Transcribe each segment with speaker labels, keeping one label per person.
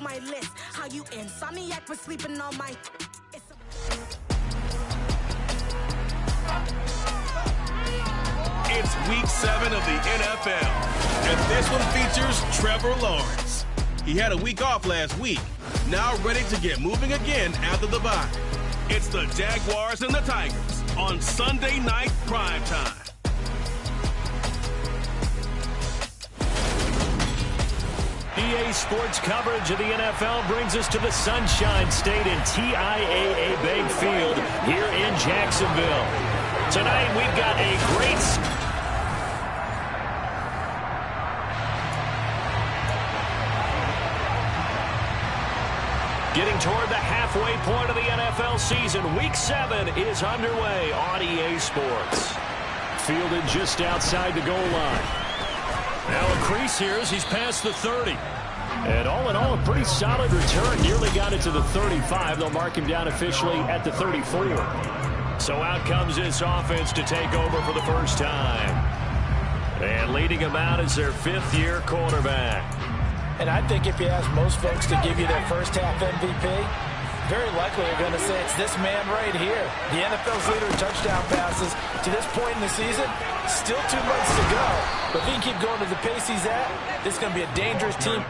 Speaker 1: off my list. How you insomniac for sleeping on my...
Speaker 2: It's week 7 of the NFL, and this one features Trevor Lawrence. He had a week off last week, now ready to get moving again after the bye. It's the Jaguars and the Tigers on Sunday Night Primetime.
Speaker 3: EA Sports coverage of the NFL brings us to the Sunshine State in TIAA Bank Field here in Jacksonville. Tonight we've got a great... Getting toward the halfway point of the NFL season, Week 7 is underway on EA Sports. Fielded just outside the goal line. Now a crease here as he's past the 30. And all in all, a pretty solid return. Nearly got it to the 35. They'll mark him down officially at the 34. So out comes this offense to take over for the first time. And leading him out is their fifth-year quarterback.
Speaker 4: And I think if you ask most folks to give you their first half MVP, very likely you're going to say it's this man right here. The NFL's leader in touchdown passes to this point in the season. Still 2 months to go. But if he can keep going to the pace he's at, this is going to be a dangerous team.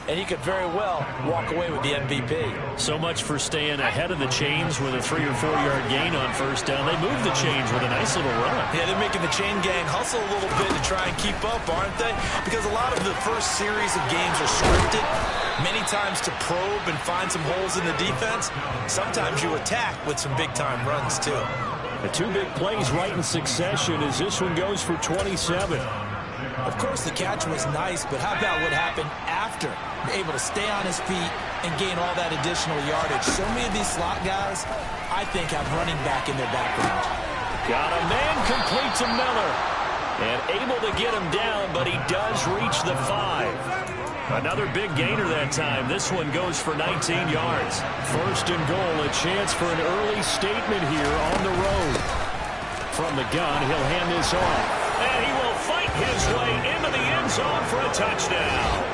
Speaker 4: And he could very well walk away with the MVP.
Speaker 3: So much for staying ahead of the chains with a 3 or 4 yard gain on first down. They moved the chains with a nice little run.
Speaker 4: Yeah, they're making the chain gang hustle a little bit to try and keep up, aren't they? Because a lot of the first series of games are scripted. Many times to probe and find some holes in the defense. Sometimes you attack with some big-time runs, too.
Speaker 3: The 2 big plays right in succession as this one goes for 27.
Speaker 4: Of course, the catch was nice, but how about what happened after? Able to stay on his feet and gain all that additional yardage. So many of these slot guys, I think, have running back in their background.
Speaker 3: Got a man complete to Miller. And able to get him down, but he does reach the 5. Another big gainer that time. This one goes for 19 yards. First and goal, a chance for an early statement here on the road. From the gun, he'll hand this off. And he will fight his way into the end zone for a touchdown.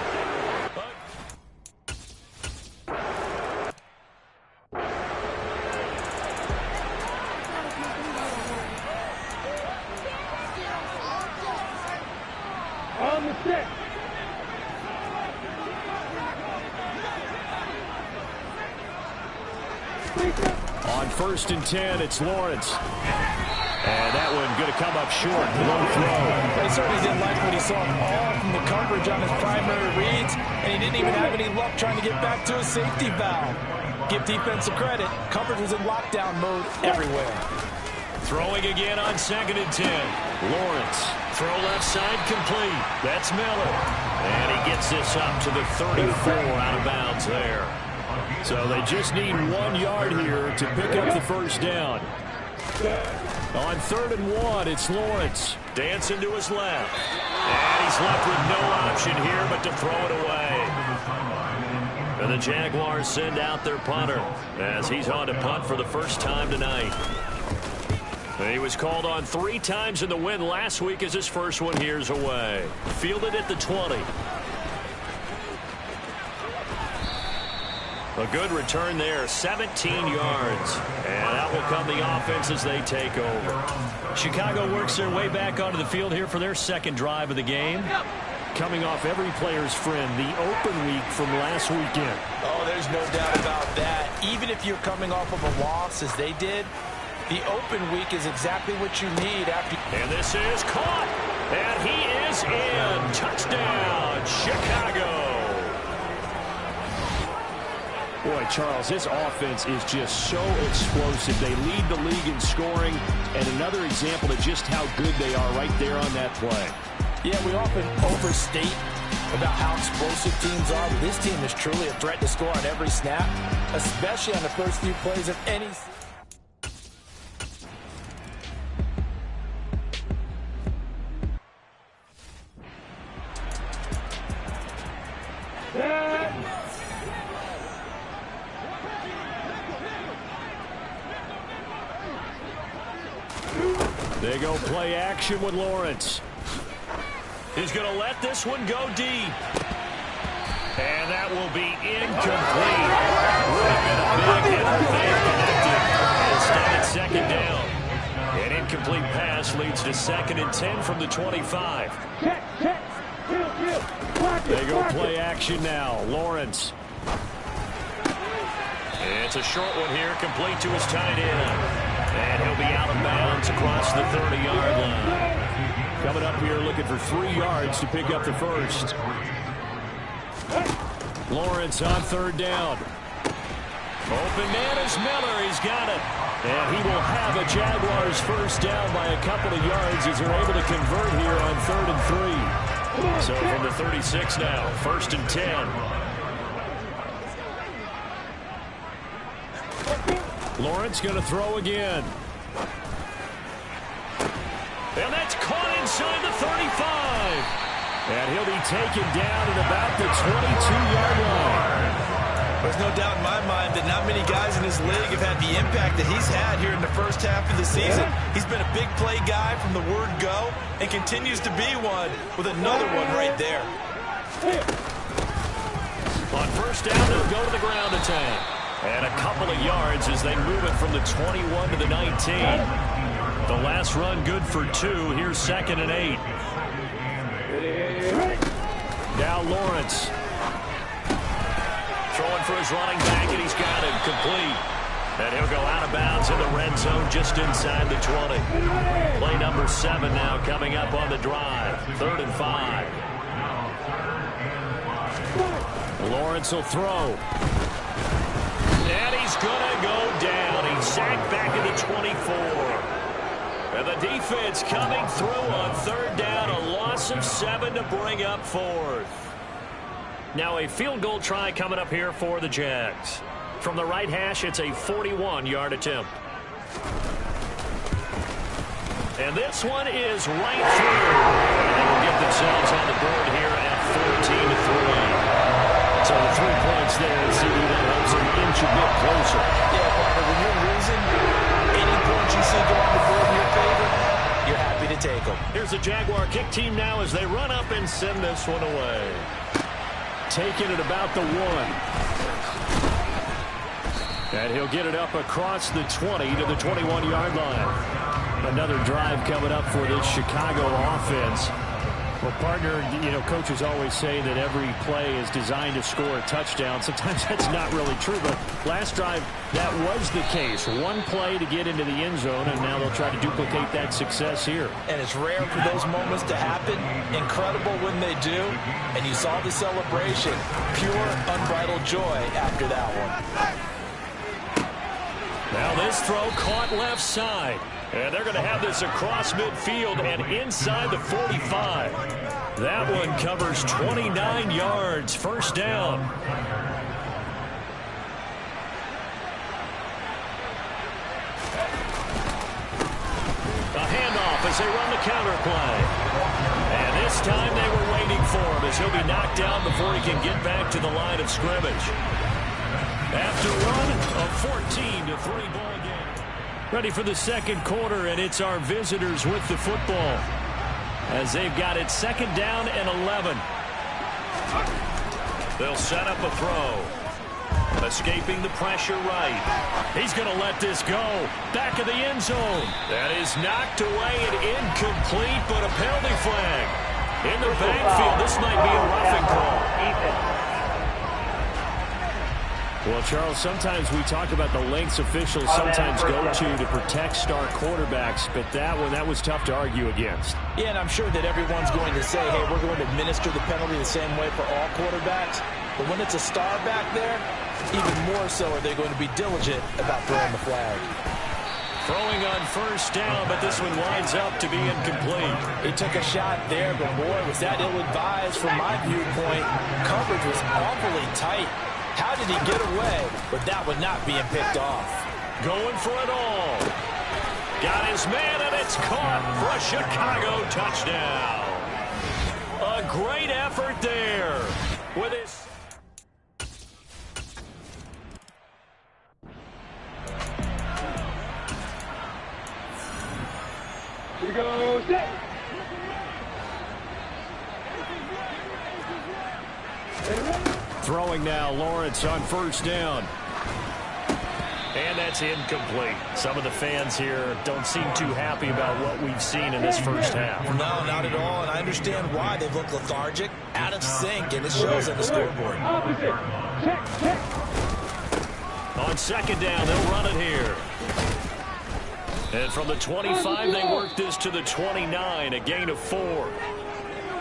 Speaker 5: On the 6.
Speaker 3: On 1st and 10, it's Lawrence. And that one going to come up short. Low throw.
Speaker 4: He certainly didn't like what he saw all from the coverage on his primary reads, and he didn't even have any luck trying to get back to his safety valve. Give defensive credit. Coverage was in lockdown mode everywhere.
Speaker 3: Throwing again on 2nd and 10. Lawrence. Throw left side complete. That's Miller. And he gets this up to the 34 out of bounds there. So they just need 1 yard here to pick up the first down. On 3rd and 1, it's Lawrence. Dancing to his left. And he's left with no option here but to throw it away. And the Jaguars send out their punter as he's on to punt for the first time tonight. He was called on 3 times in the win last week as his first one here's away. Fielded at the 20. A good return there, 17 yards. And that will come the offense as they take over. Chicago works their way back onto the field here for their second drive of the game. Coming off every player's friend, the open week from last weekend.
Speaker 4: Oh, there's no doubt about that. Even if you're coming off of a loss as they did, the open week is exactly what you need after.
Speaker 3: And this is caught. And he is in. Touchdown, Chicago. Boy, Charles, his offense is just so explosive. They lead the league in scoring, and another example of just how good they are right there on that play.
Speaker 4: Yeah, we often overstate about how explosive teams are, but this team is truly a threat to score on every snap, especially on the first few plays of any season.
Speaker 3: They go play action with Lawrence. He's going to let this one go deep. And that will be incomplete. Would have been a big hit if they had connected. Instead, it's second down. An incomplete pass leads to 2nd and 10 from the 25. They go play action now. Lawrence. It's a short one here, complete to his tight end. And he'll be out of bounds across the 30-yard line. Coming up here looking for 3 yards to pick up the first. Lawrence on 3rd down. Open man is Miller. He's got it. And he will have a Jaguars first down by a couple of yards as they're able to convert here on 3rd and 3. So from the 36 now, 1st and 10. Lawrence going to throw again. And that's caught inside the 35. And he'll be taken down at about the 22-yard line.
Speaker 4: There's no doubt in my mind that not many guys in this league have had the impact that he's had here in the first half of the season. He's been a big play guy from the word go and continues to be one with another one right there.
Speaker 3: On first down, they'll go to the ground attack. And a couple of yards as they move it from the 21 to the 19. The last run good for 2. Here's 2nd and 8. Now Lawrence. Throwing for his running back, and he's got it complete. And he'll go out of bounds in the red zone just inside the 20. Play number 7 now coming up on the drive. 3rd and 5. Lawrence will throw. And he's going to go down. He's sacked back at the 24. And the defense coming through on 3rd down. A loss of 7 to bring up 4th. Now a field goal try coming up here for the Jags. From the right hash, it's a 41-yard attempt. And this one is right through. And they will get themselves on the board here at 14-3. So the 3 points there, and CD that helps them inch a bit closer.
Speaker 4: Yeah, partner, when you're losing, any points you see go on the board in your favor, you're happy to take them.
Speaker 3: Here's the Jaguar kick team now as they run up and send this one away. Taking it about the 1. And he'll get it up across the 20 to the 21-yard line. Another drive coming up for this Chicago offense. Well, partner, coaches always say that every play is designed to score a touchdown. Sometimes that's not really true, but last drive, that was the case. 1 play to get into the end zone, and now they'll try to duplicate that success here.
Speaker 4: And it's rare for those moments to happen. Incredible when they do. And you saw the celebration. Pure, unbridled joy after that one.
Speaker 3: Now this throw caught left side. And they're going to have this across midfield and inside the 45. That one covers 29 yards. First down. A handoff as they run the counter play. And this time they were waiting for him as he'll be knocked down before he can get back to the line of scrimmage. After run, a 14-3 ball game. Ready for the second quarter, and it's our visitors with the football as they've got it 2nd down and 11. They'll set up a throw. Escaping the pressure right. He's going to let this go. Back of the end zone. That is knocked away and incomplete, but a penalty flag. In the backfield, this might be a roughing call. Well, Charles, sometimes we talk about the lengths officials sometimes go to protect star quarterbacks, but that was tough to argue against.
Speaker 4: Yeah, and I'm sure that everyone's going to say, hey, we're going to administer the penalty the same way for all quarterbacks. But when it's a star back there, even more so are they going to be diligent about throwing the flag.
Speaker 3: Throwing on first down, but this one winds up to be incomplete.
Speaker 4: He took a shot there, but boy, was that ill-advised from my viewpoint. Coverage was awfully tight. How did he get away with that one not being picked off?
Speaker 3: Going for it all. Got his man, and it's caught for a Chicago touchdown. A great effort there with his...
Speaker 5: Here we go, set.
Speaker 3: Throwing now, Lawrence on first down. And that's incomplete. Some of the fans here don't seem too happy about what we've seen in this first half.
Speaker 4: No, not at all, and I understand why. They've looked lethargic, out of sync, and it shows on the scoreboard.
Speaker 5: Opposite. Check.
Speaker 3: On second down, they'll run it here. And from the 25, they work this to the 29, a gain of 4.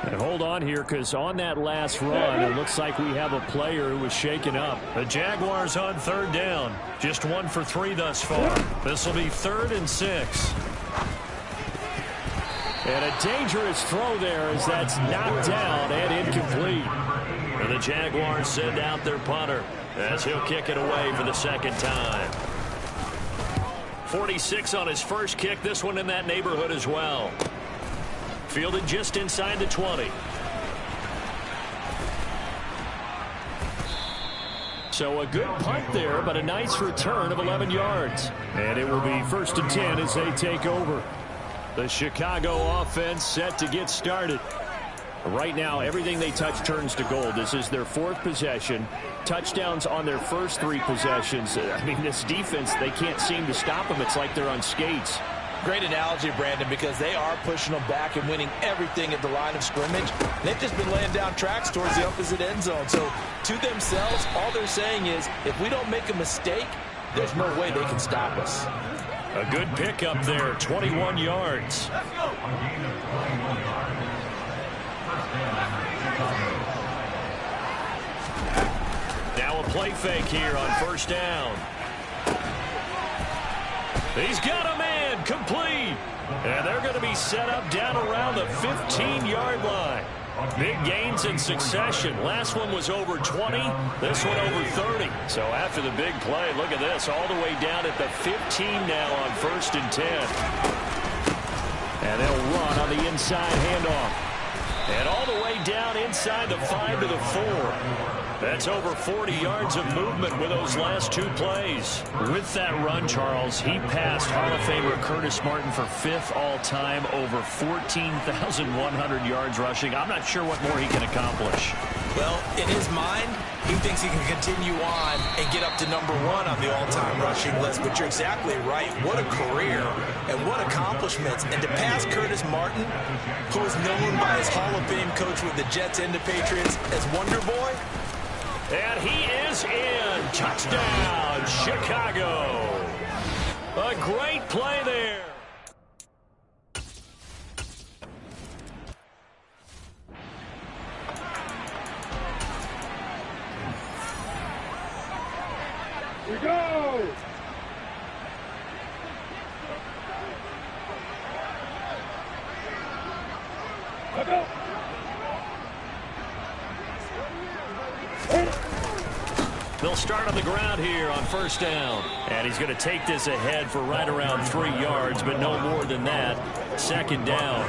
Speaker 3: And hold on here, because on that last run, it looks like we have a player who was shaken up. The Jaguars on third down. Just 1 for 3 thus far. This will be 3rd and 6. And a dangerous throw there as that's knocked down and incomplete. And the Jaguars send out their punter as he'll kick it away for the second time. 46 on his first kick. This one in that neighborhood as well. Fielded just inside the 20. So a good punt there, but a nice return of 11 yards. And it will be 1st and 10 as they take over. The Chicago offense set to get started. Right now, everything they touch turns to gold. This is their 4th possession. Touchdowns on their first 3 possessions. I mean, this defense, they can't seem to stop them. It's like they're on skates.
Speaker 4: Great analogy, Brandon, because they are pushing them back and winning everything at the line of scrimmage. They've just been laying down tracks towards the opposite end zone. So, to themselves, all they're saying is, if we don't make a mistake, there's no way they can stop us.
Speaker 3: A good pickup there, 21 yards. Now a play fake here on first down. He's got a man, complete. And they're going to be set up down around the 15-yard line. Big gains in succession. Last one was over 20. This one over 30. So after the big play, look at this, all the way down at the 15 now on 1st and 10. And they'll run on the inside handoff. And all the way down inside the 5 to the 4. That's over 40 yards of movement with those last 2 plays. With that run, Charles, he passed Hall of Famer Curtis Martin for 5th all-time, over 14,100 yards rushing. I'm not sure what more he can accomplish.
Speaker 4: Well, in his mind, he thinks he can continue on and get up to number 1 on the all-time rushing list. But you're exactly right. What a career and what accomplishments. And to pass Curtis Martin, who is known by his Hall of Fame coach with the Jets and the Patriots as Wonder Boy.
Speaker 3: And he is in. Touchdown, Chicago. A great play there.
Speaker 5: Here we go. Let's go.
Speaker 3: They'll start on the ground here on first down. And he's going to take this ahead for right around 3 yards, but no more than that. Second down.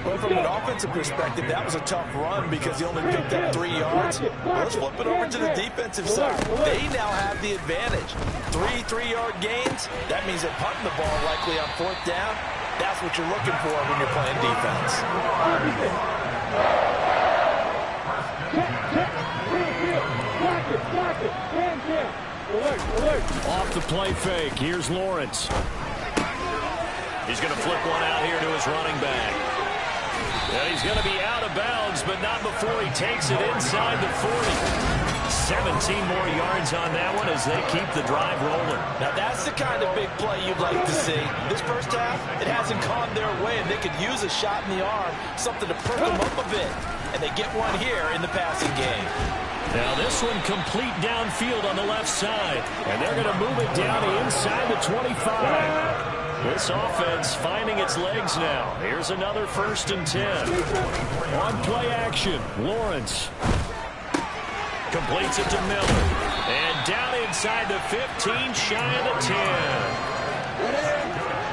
Speaker 4: Well, from an offensive perspective, that was a tough run because he only picked up 3 yards. Let's flip it over to the defensive side. They now have the advantage. 3 3-yard gains. That means they're punting the ball likely on 4th down. That's what you're looking for when you're playing defense.
Speaker 3: Off the play fake. Here's Lawrence. He's going to flip one out here to his running back. And he's going to be out of bounds, but not before he takes it inside the 40. 17 more yards on that one as they keep the drive rolling.
Speaker 4: Now that's the kind of big play you'd like to see. This first half, it hasn't gone their way, and they could use a shot in the arm, something to perk them up a bit. and they get one here in the passing game.
Speaker 3: Now this one complete downfield on the left side, and they're going to move it down inside the 25. This offense finding its legs now. Here's another 1st and 10. On play action, Lawrence completes it to Miller. And down inside the 15, shy of the 10.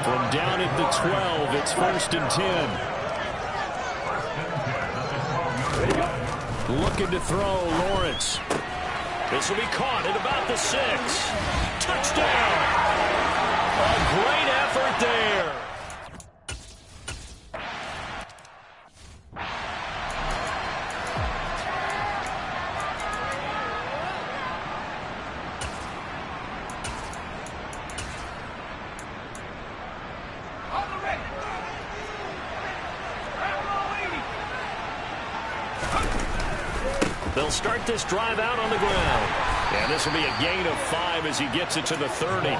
Speaker 3: From down at the 12, it's 1st and 10. Looking to throw, Lawrence. This will be caught at about the 6. Touchdown! A great effort there. They'll start this drive out on the ground. And this will be a gain of 5 as he gets it to the 30.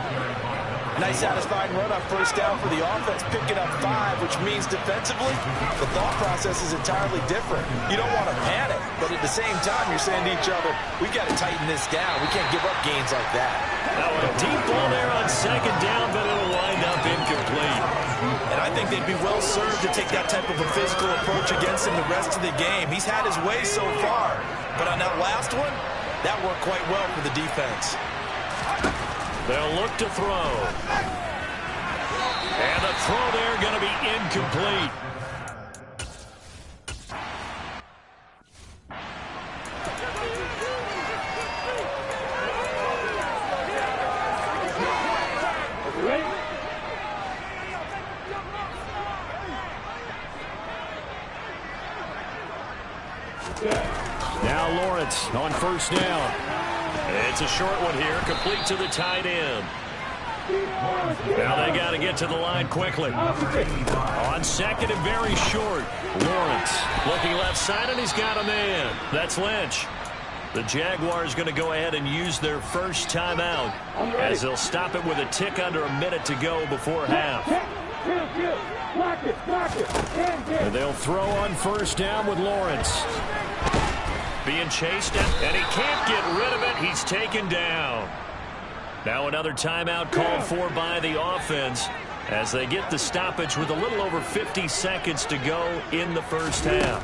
Speaker 4: Nice satisfying run on 1st down for the offense, picking up 5, which means defensively, the thought process is entirely different. You don't want to panic, but at the same time, you're saying to each other, we got to tighten this down. We can't give up gains like that.
Speaker 3: Now a deep ball there on 2nd down, but it'll wind up incomplete.
Speaker 4: And I think they'd be well served to take that type of a physical approach against him the rest of the game. He's had his way so far, but on that last one, that worked quite well for the defense.
Speaker 3: They'll look to throw. And the throw there going to be incomplete. Now Lawrence on 1st down. It's a short one here, complete to the tight end. Now they got to get to the line quickly. On 2nd and very short, Lawrence looking left side, and he's got a man. That's Lynch. The Jaguars going to go ahead and use their first timeout as they'll stop it with a tick under a minute to go before half. And they'll throw on 1st down with Lawrence. Being chased, and he can't get rid of it. He's taken down. Now another timeout called for by the offense as they get the stoppage with a little over 50 seconds to go in the 1st half.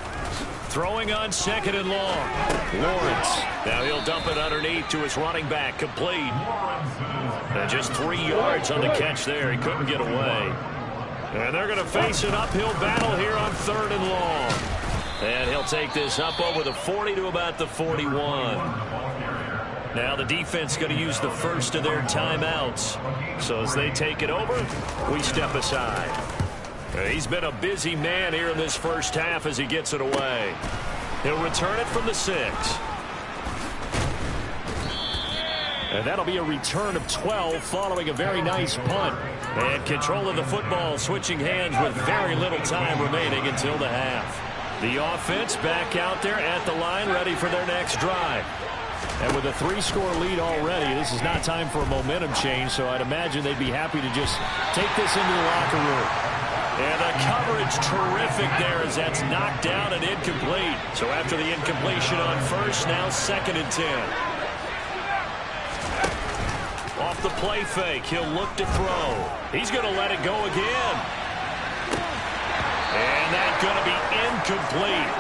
Speaker 3: Throwing on 2nd and long. Lawrence. Now he'll dump it underneath to his running back. Complete. And just 3 yards on the catch there. He couldn't get away. And they're going to face an uphill battle here on 3rd and long. And he'll take this up over the 40 to about the 41. Now the defense going to use the first of their timeouts. So as they take it over, we step aside. He's been a busy man here in this 1st half as he gets it away. He'll return it from the 6. And that'll be a return of 12 following a very nice punt. And control of the football switching hands with very little time remaining until the half. The offense back out there at the line, ready for their next drive. And with a 3-score lead already, this is not time for a momentum change, so I'd imagine they'd be happy to just take this into the locker room. And the coverage terrific there as that's knocked down and incomplete. So after the incompletion on 1st, now 2nd and 10. Off the play fake, he'll look to throw. He's going to let it go again. And that's going to be incomplete.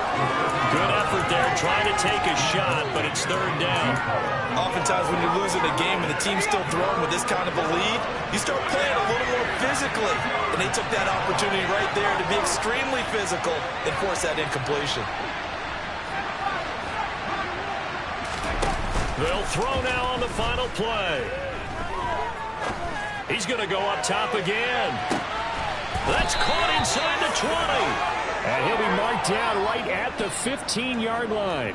Speaker 3: Good effort there trying to take a shot, but it's 3rd down.
Speaker 4: Oftentimes when you're losing a game and the team's still throwing with this kind of a lead, you start playing a little more physically. And they took that opportunity right there to be extremely physical and force that incompletion.
Speaker 3: They'll throw now on the final play. He's going to go up top again. That's caught inside the 20. And he'll be marked down right at the 15-yard line.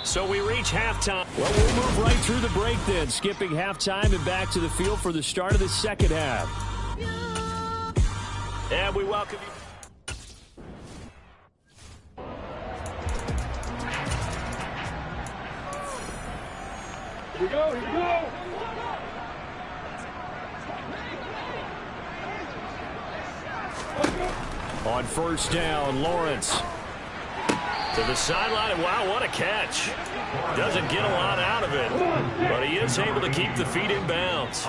Speaker 3: So we reach halftime. Well, we'll move right through the break then, skipping halftime and back to the field for the start of the 2nd half. And we welcome you.
Speaker 5: Here we go, here we go.
Speaker 3: On first down, Lawrence. To the sideline. Wow, what a catch. Doesn't get a lot out of it, but he is able to keep the feet in bounds.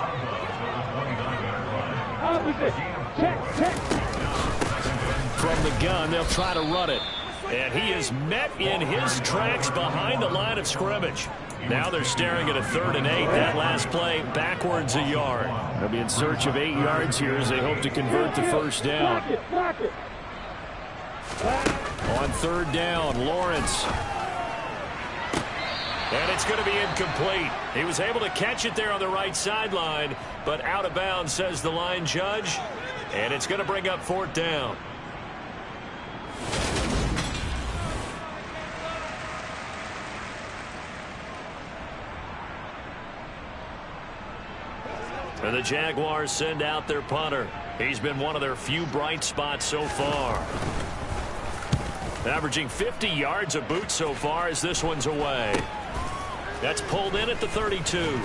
Speaker 3: From the gun, they'll try to run it. And he is met in his tracks behind the line of scrimmage. Now they're staring at a 3rd and 8. That last play backwards a yard. They'll be in search of 8 yards here as they hope to convert the first down. On 3rd down, Lawrence. And it's going to be incomplete. He was able to catch it there on the right sideline, but out of bounds, says the line judge. And it's going to bring up 4th down. And the Jaguars send out their punter. He's been one of their few bright spots so far. Averaging 50 yards a boot so far as this one's away. That's pulled in at the 32.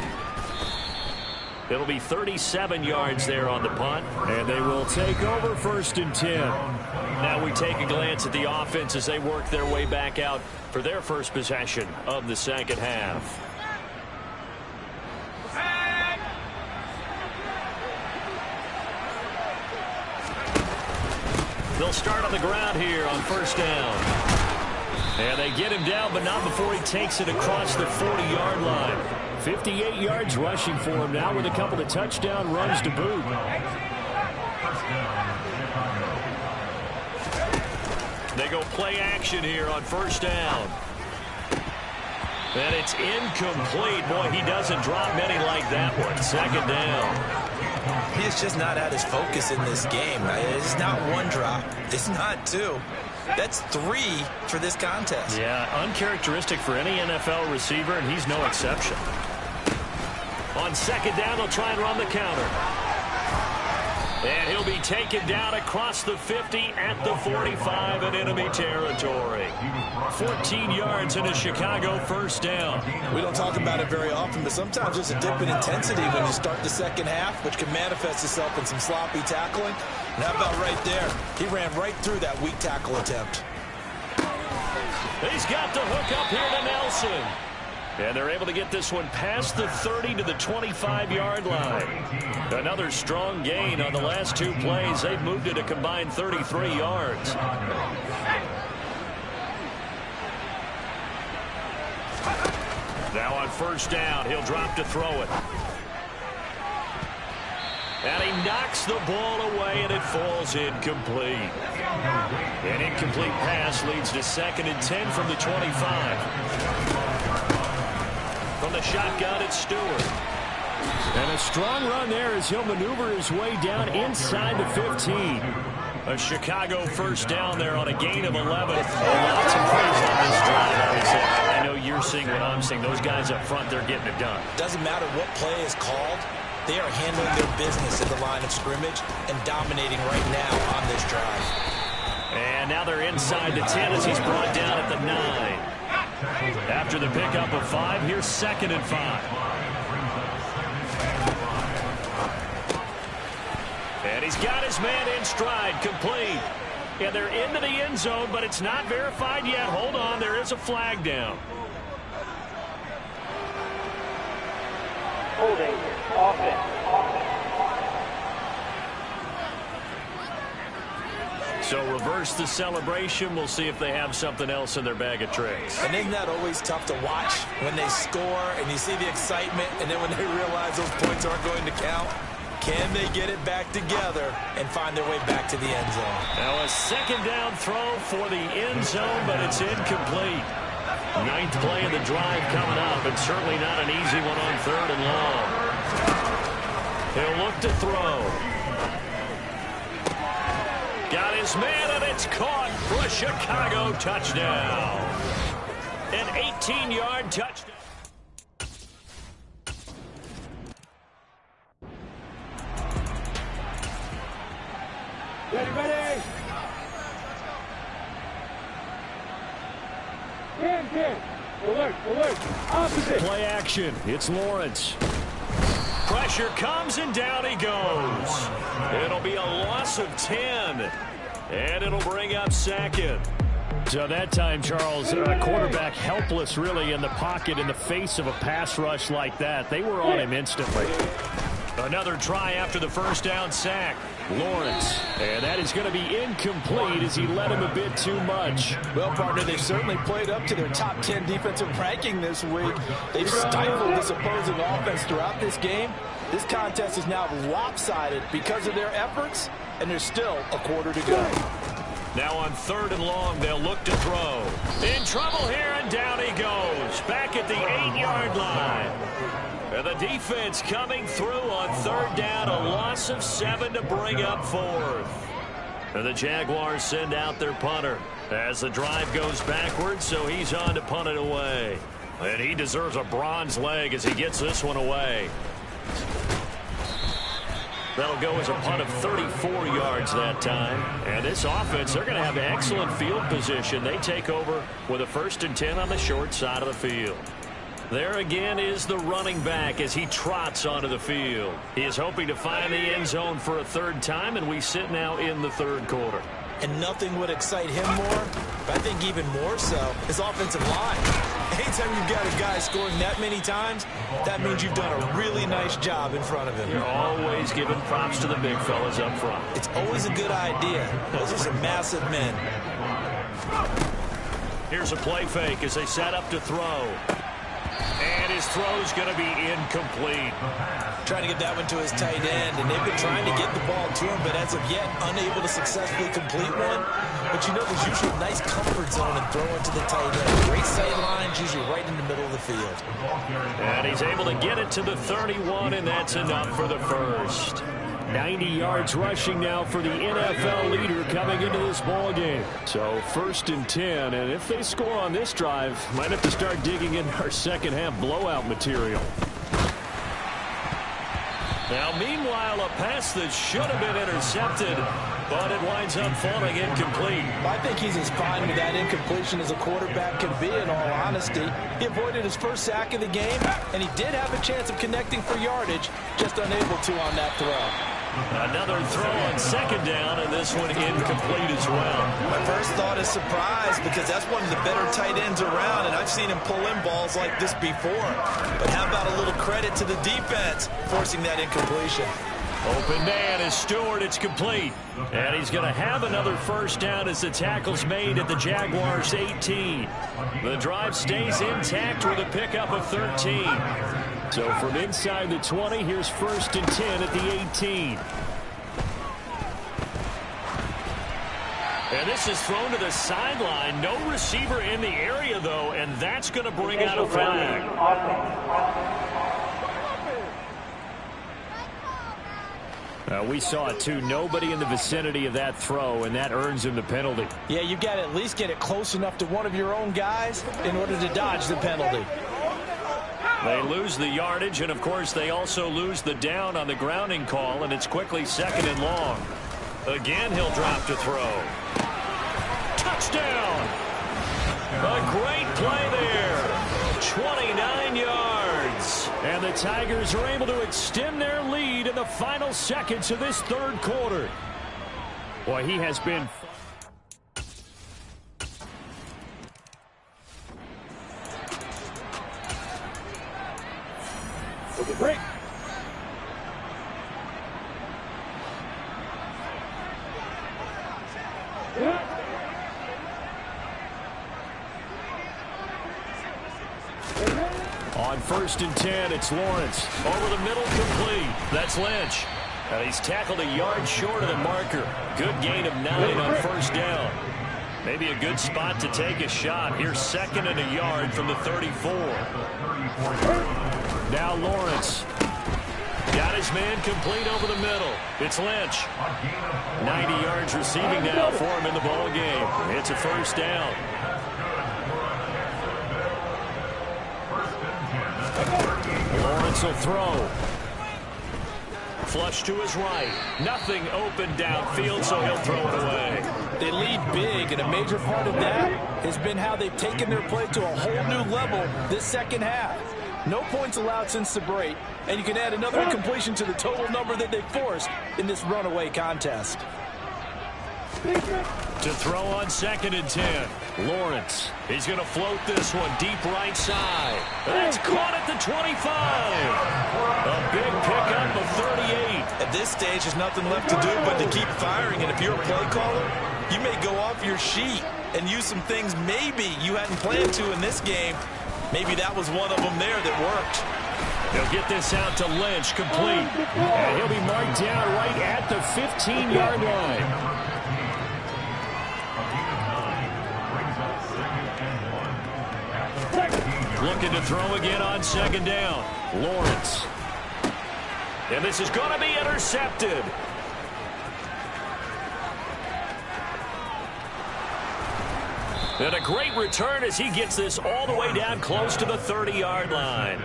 Speaker 3: It'll be 37 yards there on the punt. And they will take over 1st and 10. Now we take a glance at the offense as they work their way back out for their first possession of the second half. They'll start on the ground here on first down. And they get him down, but not before he takes it across the 40-yard line. 58 yards rushing for him now with a couple of touchdown runs to boot. They go play action here on first down. And it's incomplete. Boy, he doesn't drop many like that one. 2nd down.
Speaker 4: He is just not at his focus in this game. It's not 1 drop. It's not 2. That's 3 for this contest.
Speaker 3: Yeah, uncharacteristic for any NFL receiver, and he's no exception. On 2nd down, they'll try and run the counter. And he'll be taken down across the 50 at the 45 in enemy territory. 14 yards and a Chicago first down.
Speaker 4: We don't talk about it very often, but sometimes there's a dip in intensity when you start the second half, which can manifest itself in some sloppy tackling. And how about right there? He ran right through that weak tackle attempt.
Speaker 3: He's got the hook up here to Nelson. And they're able to get this one past the 30 to the 25-yard line. Another strong gain on the last 2 plays. They've moved it a combined 33 yards. Now on first down, he'll drop to throw it. And he knocks the ball away, and it falls incomplete. An incomplete pass leads to 2nd and 10 from the 25. From the shotgun, it's Stewart. And a strong run there as he'll maneuver his way down inside the 15. A Chicago first down there on a gain of 11. Lots of praise on this drive, obviously. I know you're seeing what I'm seeing. Those guys up front, they're getting it done.
Speaker 4: Doesn't matter what play is called. They are handling their business at the line of scrimmage and dominating right now on this drive.
Speaker 3: And now they're inside the 10 as he's brought down at the 9. After the pickup of 5, here's 2nd and 5. And he's got his man in stride, complete. And they're into the end zone, but it's not verified yet. Hold on, there is a flag down.
Speaker 5: Holding. Offense.
Speaker 3: So reverse the celebration. We'll see if they have something else in their bag of tricks.
Speaker 4: And isn't that always tough to watch when they score and you see the excitement, and then when they realize those points aren't going to count? Can they get it back together and find their way back to the end zone?
Speaker 3: Now a 2nd down throw for the end zone, but it's incomplete. 9th play of the drive coming up, and certainly not an easy one on 3rd and long. He'll look to throw. Got his man, and it's caught for a Chicago touchdown. An 18-yard touchdown.
Speaker 5: Ready. 10. Alert. Opposite.
Speaker 3: Play action. It's Lawrence. Pressure comes, and down he goes. It'll be a loss of 10. And it'll bring up second. So that time, Charles, quarterback helpless really in the pocket in the face of a pass rush like that. They were on him instantly. Another try after the first down sack. Lawrence. And that is going to be incomplete as he led him a bit too much.
Speaker 4: Well, partner, they've certainly played up to their top 10 defensive ranking this week. They've stifled this opposing offense throughout this game. This contest is now lopsided because of their efforts, and there's still a quarter to go.
Speaker 3: Now on 3rd and long, they'll look to throw. In trouble here, and down he goes. Back at the 8-yard line. And the defense coming through on 3rd down, a loss of 7 to bring up 4th. And the Jaguars send out their punter as the drive goes backwards, so he's on to punt it away. And he deserves a bronze leg as he gets this one away. That'll go as a punt of 34 yards that time. And this offense, they're going to have excellent field position. They take over with a 1st and 10 on the short side of the field. There again is the running back as he trots onto the field. He is hoping to find the end zone for a 3rd time, and we sit now in the 3rd quarter.
Speaker 4: And nothing would excite him more, but I think even more so, his offensive line. Anytime you've got a guy scoring that many times, that means you've done a really nice job in front of him.
Speaker 3: You're always giving props to the big fellas up front.
Speaker 4: It's always a good idea. Those are some massive men.
Speaker 3: Here's a play fake as they set up to throw. And his throw's going to be incomplete.
Speaker 4: Trying to get that one to his tight end, and they've been trying to get the ball to him, but as of yet, unable to successfully complete one. But you know, there's usually a nice comfort zone in throwing to the tight end. Great sight lines, usually right in the middle of the field.
Speaker 3: And he's able to get it to the 31, and that's enough for the first. 90 yards rushing now for the NFL leader coming into this ball game. So 1st and 10, and if they score on this drive, might have to start digging in our second half blowout material. Now, meanwhile, a pass that should have been intercepted, but it winds up falling incomplete.
Speaker 4: I think he's as fine with that incompletion as a quarterback can be, in all honesty. He avoided his first sack of the game, and he did have a chance of connecting for yardage, just unable to on that throw.
Speaker 3: Another throw on 2nd down, and this one incomplete as well.
Speaker 4: My first thought is surprise, because that's one of the better tight ends around, and I've seen him pull in balls like this before. But how about a little credit to the defense forcing that incompletion?
Speaker 3: Open man is Stewart. It's complete. And he's going to have another 1st down as the tackle's made at the Jaguars' 18. The drive stays intact with a pickup of 13. So from inside the 20, here's 1st and 10 at the 18. And this is thrown to the sideline. No receiver in the area, though, and that's going to bring out a flag. We saw it, too. Nobody in the vicinity of that throw, and that earns him the penalty.
Speaker 4: Yeah, you've got to at least get it close enough to one of your own guys in order to dodge the penalty.
Speaker 3: They lose the yardage, and, of course, they also lose the down on the grounding call, and it's quickly 2nd and long. Again, he'll drop to throw. Touchdown! A great play there. 29 yards. And the Tigers are able to extend their lead in the final seconds of this 3rd quarter. Boy, he has been...
Speaker 5: Break.
Speaker 3: On 1st and 10, it's Lawrence. Over the middle, complete. That's Lynch. And he's tackled a yard short of the marker. Good gain of 9 on 1st down. Maybe a good spot to take a shot. Here's 2nd and a yard from the 34. Now Lawrence. Got his man complete over the middle. It's Lynch. 90 yards receiving now for him in the ball game. It's a 1st down. Lawrence will throw. Flush to his right. Nothing open downfield, so he'll throw it away.
Speaker 4: They lead big, and a major part of that has been how they've taken their play to a whole new level this second half. No points allowed since the break, and you can add another incompletion to the total number that they forced in this runaway contest.
Speaker 3: To throw on 2nd and 10. Lawrence. He's going to float this one deep right side. That's caught at the 25. A big pickup of 38.
Speaker 4: At this stage, there's nothing left to do but to keep firing. And if you're a play caller, you may go off your sheet and use some things maybe you hadn't planned to in this game. Maybe that was one of them there that worked.
Speaker 3: They'll get this out to Lynch, complete. And he'll be marked down right at the 15-yard line. Looking to throw again on 2nd down. Lawrence. And this is going to be intercepted. And a great return as he gets this all the way down close to the 30-yard line.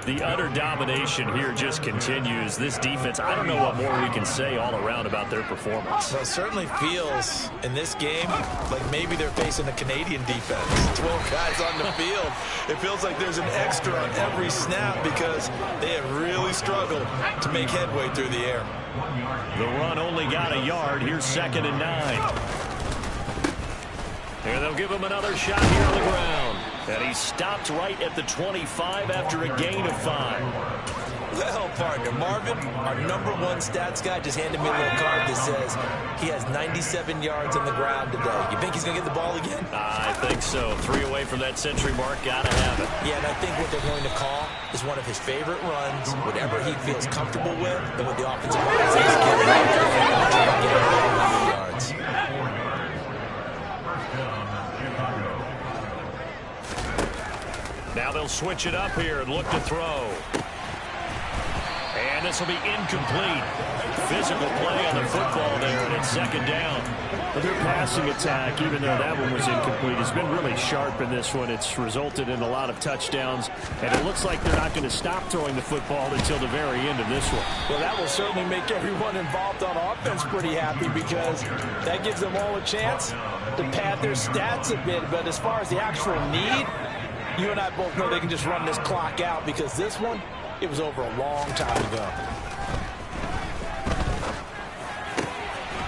Speaker 3: The utter domination here just continues. This defense, I don't know what more we can say all around about their performance.
Speaker 4: Well, it certainly feels in this game like maybe they're facing a Canadian defense. 12 guys on the field. It feels like there's an extra on every snap because they have really struggled to make headway through the air.
Speaker 3: The run only got a yard. Here's 2nd and 9. And they'll give him another shot here on the ground. And he stopped right at the 25 after a gain of 5.
Speaker 4: Well, partner, Marvin, our #1 stats guy, just handed me a little card that says he has 97 yards on the ground today. You think he's going to get the ball again?
Speaker 3: I think so. 3 away from that century mark. Got to have it.
Speaker 4: Yeah, and I think what they're going to call is one of his favorite runs, whatever he feels comfortable with, and with the offensive line is getting yards.
Speaker 3: Now they'll switch it up here and look to throw. And this will be incomplete. Physical play on the football there, and it's 2nd down.
Speaker 6: Well, their passing attack, even though that one was incomplete, has been really sharp in this one. It's resulted in a lot of touchdowns, and it looks like they're not going to stop throwing the football until the very end of this one.
Speaker 4: Well, that will certainly make everyone involved on offense pretty happy because that gives them all a chance to pad their stats a bit. But as far as the actual need, you and I both know they can just run this clock out because this one, it was over a long time ago.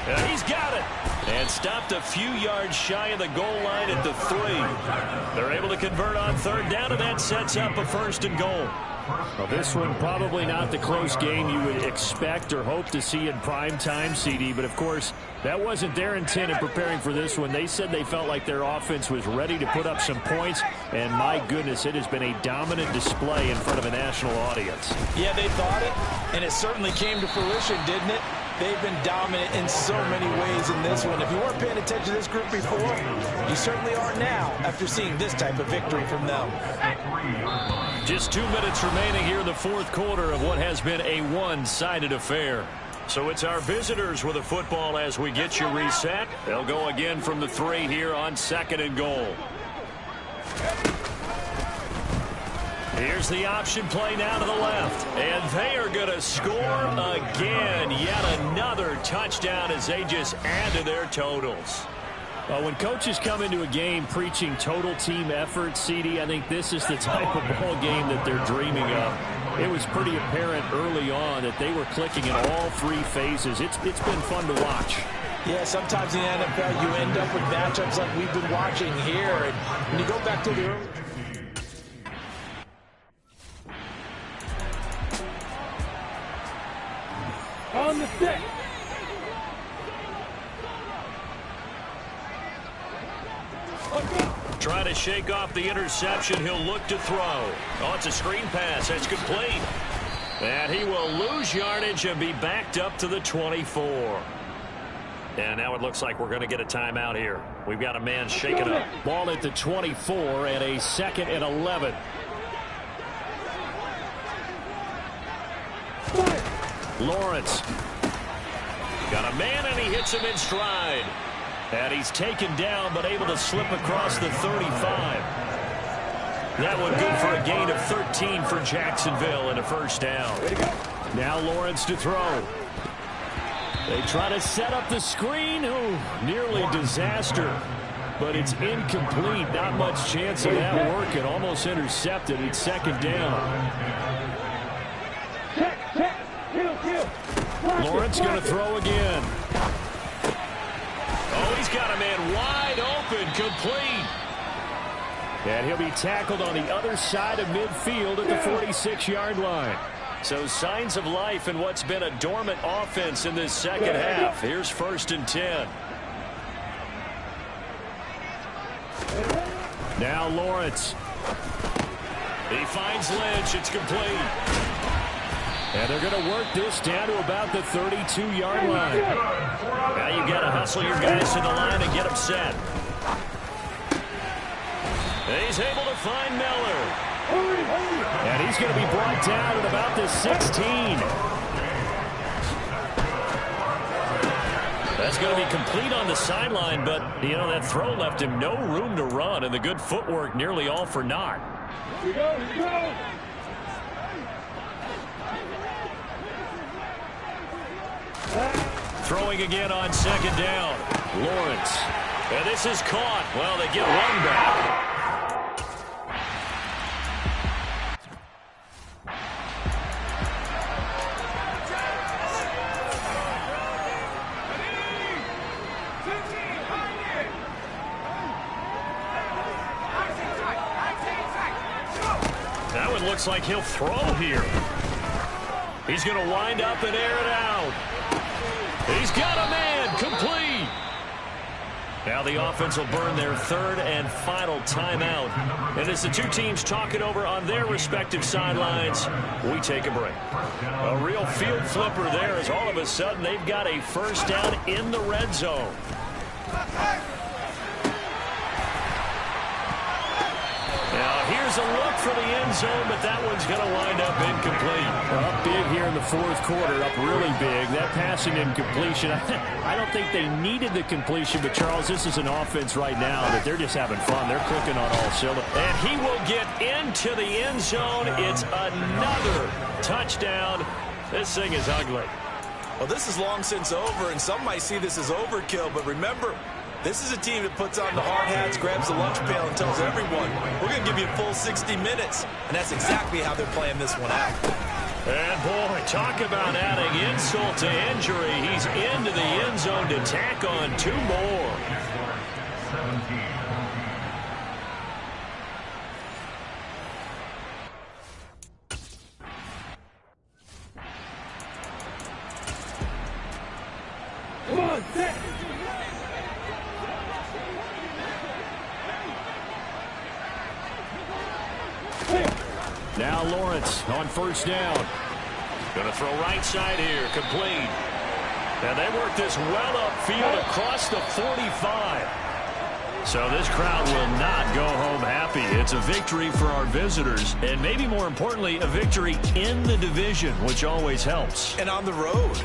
Speaker 3: And he's got it. And stopped a few yards shy of the goal line at the 3. They're able to convert on 3rd down, and that sets up a 1st and goal.
Speaker 6: Well, this one probably not the close game you would expect or hope to see in prime time, CD. But, of course, that wasn't their intent in preparing for this one. They said they felt like their offense was ready to put up some points. And, my goodness, it has been a dominant display in front of a national audience.
Speaker 4: Yeah, they thought it, and it certainly came to fruition, didn't it? They've been dominant in so many ways in this one. If you weren't paying attention to this group before, you certainly are now after seeing this type of victory from them.
Speaker 3: Just 2 minutes remaining here in the 4th quarter of what has been a one-sided affair. So it's our visitors with the football as we get you reset. They'll go again from the 3 here on 2nd and goal. Here's the option play now to the left. And they are going to score again. Yet another touchdown as they just add to their totals.
Speaker 6: Well, when coaches come into a game preaching total team effort, CD, I think this is the type of ball game that they're dreaming of. It was pretty apparent early on that they were clicking in all 3 phases. It's been fun to watch.
Speaker 4: Yeah, sometimes in the NFL you end up with matchups like we've been watching here. And when you go back to the early...
Speaker 5: On the stick.
Speaker 3: Trying to shake off the interception. He'll look to throw. Oh, it's a screen pass. That's complete. And he will lose yardage and be backed up to the 24. And now it looks like we're going to get a timeout here. We've got a man shaking up.
Speaker 6: Ball at the 24 and a 2nd and 11. Lawrence.
Speaker 3: Got a man, and he hits him in stride. And he's taken down, but able to slip across the 35. That one good for a gain of 13 for Jacksonville and a 1st down.
Speaker 6: Now Lawrence to throw. They try to set up the screen. Oh, nearly disaster. But it's incomplete. Not much chance of that working. Almost intercepted. It's 2nd down. Lawrence going to throw again.
Speaker 3: got a man wide open, complete.
Speaker 6: And he'll be tackled on the other side of midfield at the 46-yard line.
Speaker 3: So signs of life in what's been a dormant offense in this second half. Here's 1st and 10.
Speaker 6: Now Lawrence.
Speaker 3: He finds Lynch. It's complete.
Speaker 6: And they're going to work this down to about the 32-yard line.
Speaker 3: Now you got to hustle your guys to the line and get them set. He's able to find Miller.
Speaker 6: And he's going to be brought down at about the 16.
Speaker 3: That's going to be complete on the sideline, but, you know, that throw left him no room to run, and the good footwork nearly all for naught.
Speaker 5: Here we go.
Speaker 3: Throwing again on 2nd down. Lawrence. And this is caught. Well, they get one back. That one looks like he'll throw here. He's going to wind up and air it out. He's got a man, complete. Now the offense will burn their 3rd and final timeout. And as the two teams talk it over on their respective sidelines, we take a break. A real field flipper there as all of a sudden they've got a 1st down in the red zone. Now here's a look for the end zone, but that one's going to wind up incomplete.
Speaker 6: Up big here in the 4th quarter, up really big. That passing incompletion, I don't think they needed the completion, but Charles, this is an offense right now that they're just having fun. They're clicking on all cylinders.
Speaker 3: And he will get into the end zone. It's another touchdown. This thing is ugly.
Speaker 4: Well, this is long since over, and some might see this as overkill, but remember, this is a team that puts on the hard hats, grabs the lunch pail, and tells everyone, we're going to give you a full 60 minutes. And that's exactly how they're playing this one out.
Speaker 3: And, boy, talk about adding insult to injury. He's into the end zone to tack on 2 more.
Speaker 5: Come on, set.
Speaker 6: Now Lawrence on 1st down.
Speaker 3: Going to throw right side here, complete. And they work this well upfield across the 45. So this crowd will not go home happy. It's a victory for our visitors, and maybe more importantly, a victory in the division, which always helps.
Speaker 4: And on the road.